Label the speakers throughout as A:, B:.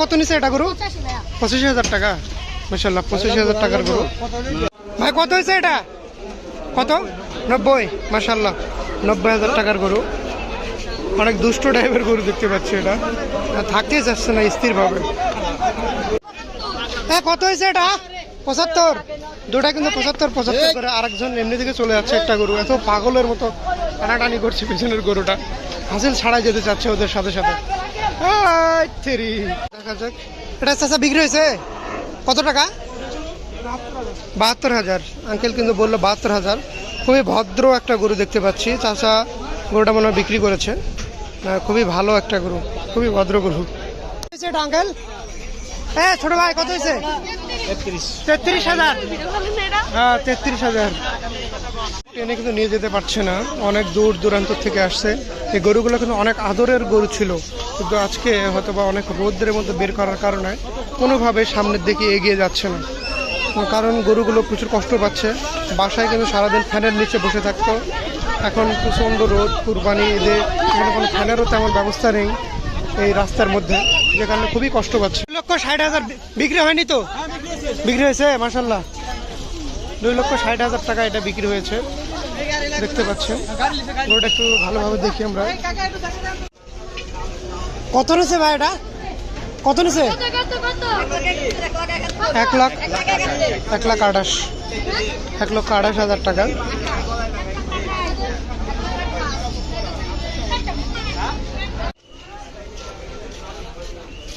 A: কত নিছে এটা গরু? 85,000 টাকা। মাশাআল্লাহ 85,000 টাকার গরু। ভাই কত হয়েছে এটা? কত? 90। মাশাআল্লাহ 90,000 টাকার গরু। অনেক দুষ্ট টাইপের গরু দেখতে পাচ্ছি, এটা থাকতে যাচ্ছে না স্থিরভাবে। কত হয়েছে এটা? 75। দুটা কিন্তু 75 করে। আরেকজন এমনি থেকে চলে যাচ্ছে একটা গরু, এত পাগলের মতো টানাটানি করছে পিছনের গরুটা, হাসিল ছাড়াই যেতে চাচ্ছে ওদের সাথে সাথে। দেখা যাক। এটা চাচা বিক্রি হয়েছে কত টাকা? 72,000। আঙ্কেল কিন্তু বললো 72,000। খুবই ভদ্র একটা গরু দেখতে পাচ্ছি। চাচা গরুটা মনে হয় বিক্রি করেছে। খুবই ভালো একটা গরু, খুবই ভদ্র গরু। আঙ্কেল ছোট ভাই কত হয়েছে? 33,000। হ্যাঁ 33,000। ট্রেনে কিন্তু নিয়ে যেতে পারছে না, অনেক দূর দূরান্ত থেকে আসছে। এই গরুগুলো কিন্তু অনেক আদরের গরু ছিল, কিন্তু আজকে হয়তো বা অনেক রোদ্রের মধ্যে বের করার কারণে কোনোভাবে সামনের দিকে এগিয়ে যাচ্ছে না, কারণ গরুগুলো প্রচুর কষ্ট পাচ্ছে। বাসায় কিন্তু সারাদিন ফ্যানের নিচে বসে থাকতো, এখন প্রচণ্ড রোদ, কুরবানি ঈদে এখানে কোনো ফ্যানেরও তেমন ব্যবস্থা নেই এই রাস্তার মধ্যে, যে কারণে খুবই কষ্ট পাচ্ছে। 2,60,000 বিক্রি হয়নি তো? বিক্রি হয়েছে মাশাআল্লাহ। 2,60,000 টাকা এটা বিক্রি হয়েছে, দেখতে পাচ্ছেন। ওটা একটু ভালোভাবে দেখি আমরা। কত নিছে ভাই এটা? কত নিছে? 1,28,000 টাকা।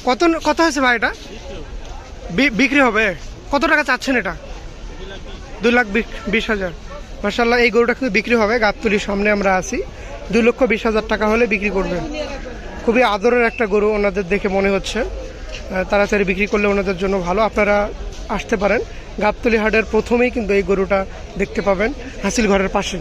A: কত হয়েছে ভাই এটা? বিক্রি হবে? কত টাকা চাচ্ছেন এটা? 2,20,000। মাশাআল্লাহ এই গরুটা কিন্তু বিক্রি হবে। গাবতলির সামনে আমরা আছি। 2,20,000 টাকা হলে বিক্রি করবে। খুবই আদরের একটা গরু ওনাদের দেখে মনে হচ্ছে। তাড়াতাড়ি বিক্রি করলে ওনাদের জন্য ভালো। আপনারা আসতে পারেন। গাবতলি হাটের প্রথমেই কিন্তু এই গরুটা দেখতে পাবেন হাসিল ঘরের পাশে।